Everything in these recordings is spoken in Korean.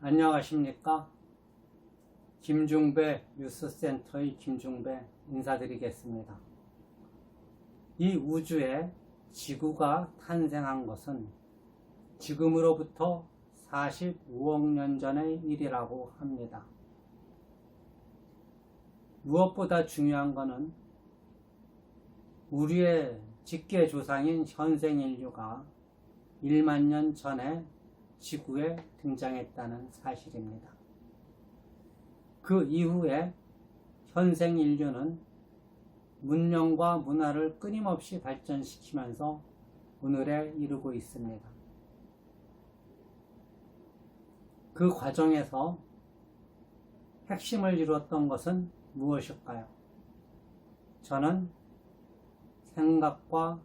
안녕하십니까? 김중배 뉴스센터의 김중배 인사드리겠습니다. 이 우주에 지구가 탄생한 것은 지금으로부터 45억 년 전의 일이라고 합니다. 무엇보다 중요한 것은 우리의 직계 조상인 현생 인류가 1만 년 전에 지구에 등장했다는 사실입니다. 그 이후에 현생 인류는 문명과 문화를 끊임없이 발전시키면서 오늘에 이르고 있습니다. 그 과정에서 핵심을 이루었던 것은 무엇일까요? 저는 생각과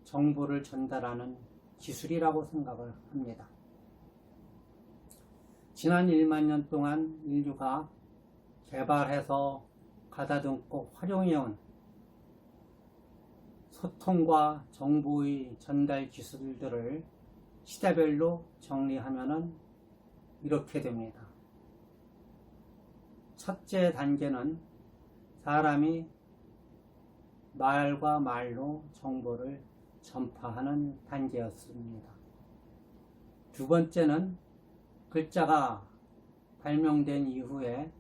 정보를 전달하는 기술이라고 생각을 합니다. 지난 1만 년 동안 인류가 개발해서 가다듬고 활용해온 소통과 정보의 전달 기술들을 시대별로 정리하면 이렇게 됩니다. 첫째 단계는 사람이 말과 말로 정보를 전파하는 단계였습니다. 두 번째는 글자가 발명된 이후에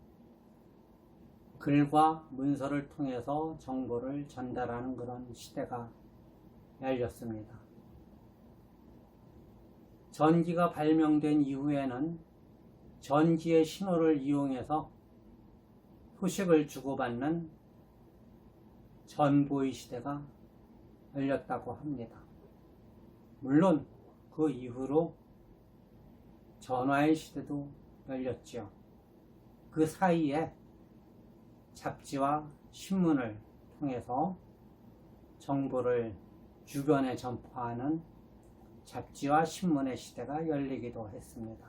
글과 문서를 통해서 정보를 전달하는 그런 시대가 열렸습니다. 전기가 발명된 이후에는 전기의 신호를 이용해서 소식을 주고받는 전보의 시대가 열렸다고 합니다. 물론 그 이후로 전화의 시대도 열렸죠. 그 사이에 잡지와 신문을 통해서 정보를 주변에 전파하는 잡지와 신문의 시대가 열리기도 했습니다.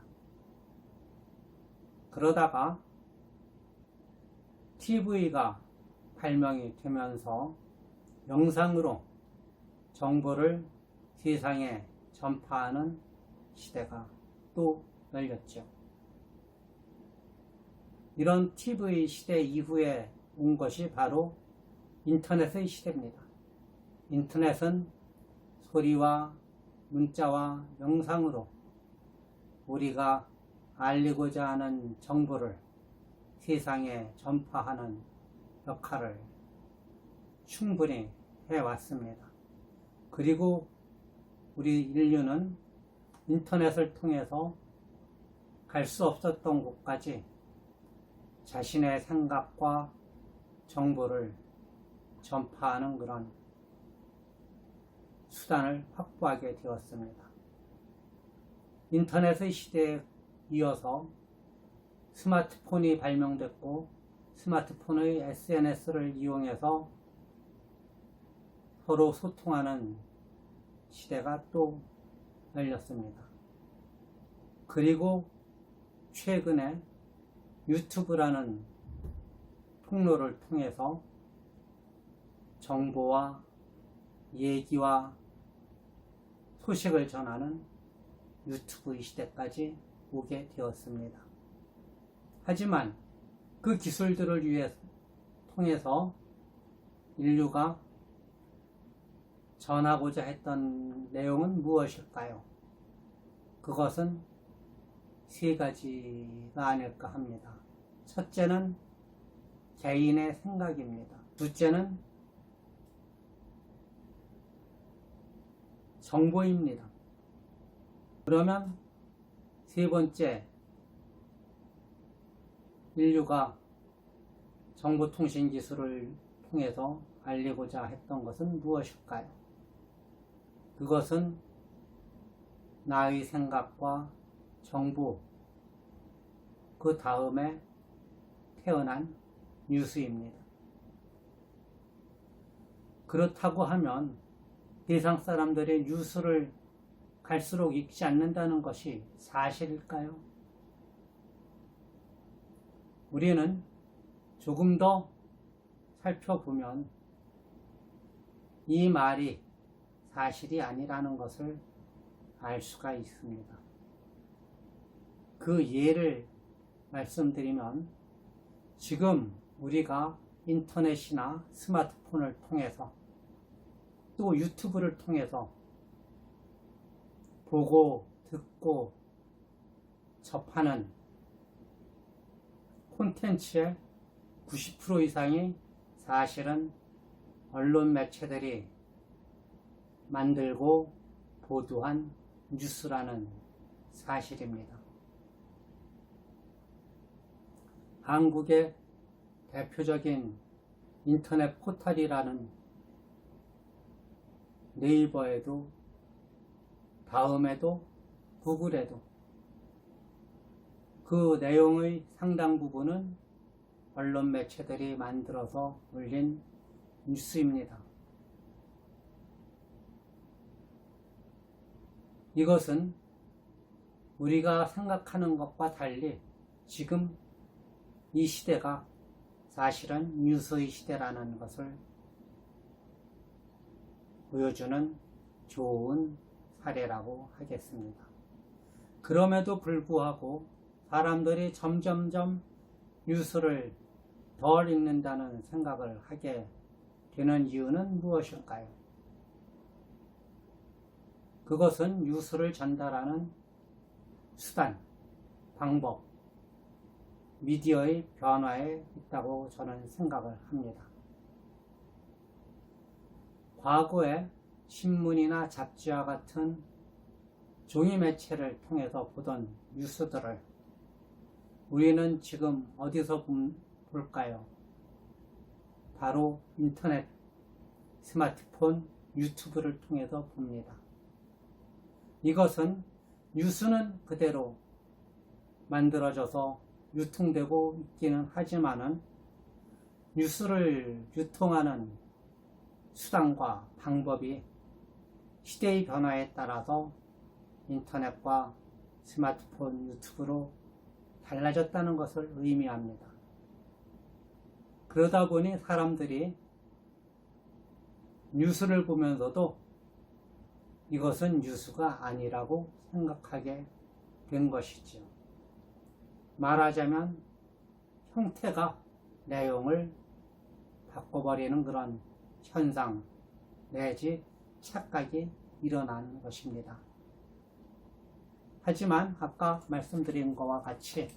그러다가 TV가 발명이 되면서 영상으로 정보를 세상에 전파하는 시대가 또 열렸죠. 이런 TV 시대 이후에 온 것이 바로 인터넷의 시대입니다. 인터넷은 소리와 문자와 영상으로 우리가 알리고자 하는 정보를 세상에 전파하는 역할을 충분히 해왔습니다. 그리고 우리 인류는 인터넷을 통해서 갈 수 없었던 곳까지 자신의 생각과 정보를 전파하는 그런 수단을 확보하게 되었습니다. 인터넷의 시대에 이어서 스마트폰이 발명됐고 스마트폰의 SNS를 이용해서 서로 소통하는 시대가 또 열렸습니다. 그리고 최근에 유튜브라는 통로를 통해서 정보와 얘기와 소식을 전하는 유튜브의 시대까지 오게 되었습니다. 하지만 그 기술들을 통해서 인류가 전하고자 했던 내용은 무엇일까요? 그것은 세 가지가 아닐까 합니다. 첫째는 개인의 생각입니다. 둘째는 정보입니다. 그러면 세 번째, 인류가 정보통신 기술을 통해서 알리고자 했던 것은 무엇일까요? 그것은 나의 생각과 정보, 그 다음에 태어난 뉴스입니다. 그렇다고 하면 세상 사람들의 뉴스를 갈수록 읽지 않는다는 것이 사실일까요? 우리는 조금 더 살펴보면 이 말이 사실이 아니라는 것을 알 수가 있습니다. 그 예를 말씀드리면 지금 우리가 인터넷이나 스마트폰을 통해서 또 유튜브를 통해서 보고 듣고 접하는 콘텐츠의 90% 이상이 사실은 언론 매체들이 만들고 보도한 뉴스라는 사실입니다. 한국의 대표적인 인터넷 포털이라는 네이버에도 다음에도 구글에도 그 내용의 상당 부분은 언론 매체들이 만들어서 올린 뉴스입니다. 이것은 우리가 생각하는 것과 달리 지금 이 시대가 사실은 뉴스의 시대라는 것을 보여주는 좋은 사례라고 하겠습니다. 그럼에도 불구하고 사람들이 점점점 뉴스를 덜 읽는다는 생각을 하게 되는 이유는 무엇일까요? 그것은 뉴스를 전달하는 수단, 방법, 미디어의 변화에 있다고 저는 생각을 합니다. 과거에 신문이나 잡지와 같은 종이 매체를 통해서 보던 뉴스들을 우리는 지금 어디서 볼까요? 바로 인터넷, 스마트폰, 유튜브를 통해서 봅니다. 이것은 뉴스는 그대로 만들어져서 유통되고 있기는 하지만은 뉴스를 유통하는 수단과 방법이 시대의 변화에 따라서 인터넷과 스마트폰, 유튜브로 달라졌다는 것을 의미합니다. 그러다 보니 사람들이 뉴스를 보면서도 이것은 뉴스가 아니라고 생각하게 된 것이지요. 말하자면 형태가 내용을 바꿔버리는 그런 현상 내지 착각이 일어나는 것입니다. 하지만 아까 말씀드린 것과 같이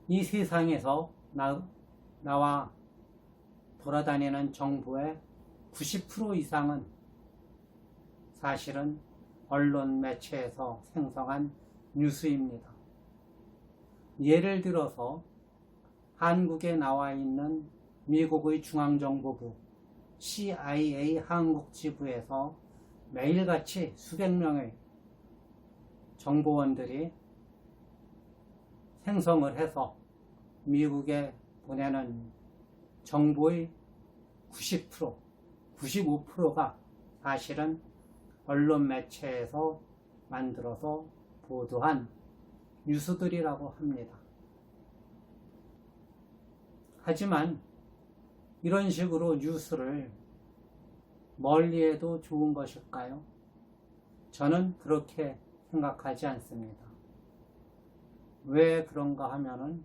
이 세상에서 나와 돌아다니는 정보의 90% 이상은 사실은 언론 매체에서 생성한 뉴스입니다. 예를 들어서 한국에 나와 있는 미국의 중앙정보부 CIA 한국지부에서 매일같이 수백 명의 정보원들이 생성을 해서 미국에 보내는 정보의 90%, 95%가 사실은 언론 매체에서 만들어서 보도한 뉴스들이라고 합니다. 하지만 이런 식으로 뉴스를 멀리해도 좋은 것일까요? 저는 그렇게 생각하지 않습니다. 왜 그런가 하면은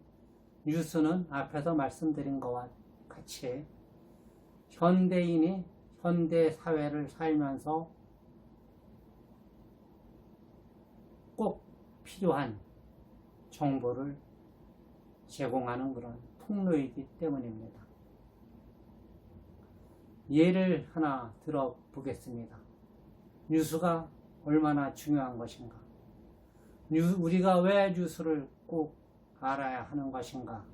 뉴스는 앞에서 말씀드린 것과 같이 현대인이 현대 사회를 살면서 꼭 필요한 정보를 제공하는 그런 통로이기 때문입니다. 예를 하나 들어보겠습니다. 뉴스가 얼마나 중요한 것인가? 우리가 왜 뉴스를 꼭 알아야 하는 것인가?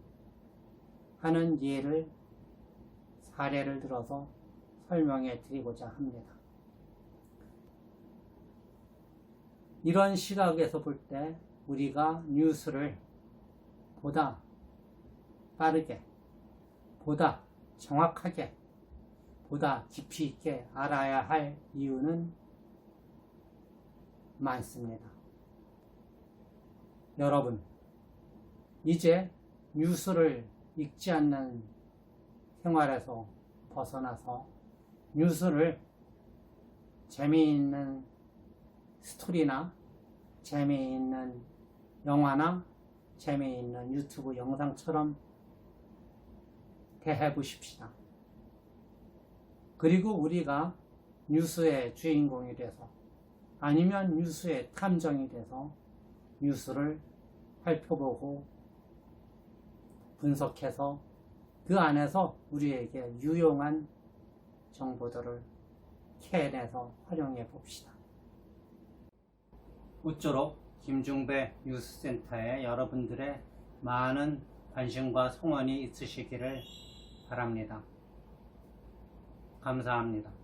하는 사례를 들어서 설명해 드리고자 합니다. 이런 시각에서 볼 때 우리가 뉴스를 보다 빠르게, 보다 정확하게, 보다 깊이 있게 알아야 할 이유는 많습니다. 여러분, 이제 뉴스를 읽지 않는 생활에서 벗어나서 뉴스를 재미있는 스토리나 재미있는 영화나 재미있는 유튜브 영상처럼 대해 보십시다. 그리고 우리가 뉴스의 주인공이 돼서 아니면 뉴스의 탐정이 돼서 뉴스를 살펴보고 분석해서 그 안에서 우리에게 유용한 정보들을 캐내서 활용해 봅시다. 모쪼록 김중배 뉴스센터에 여러분들의 많은 관심과 성원이 있으시기를 바랍니다. 감사합니다.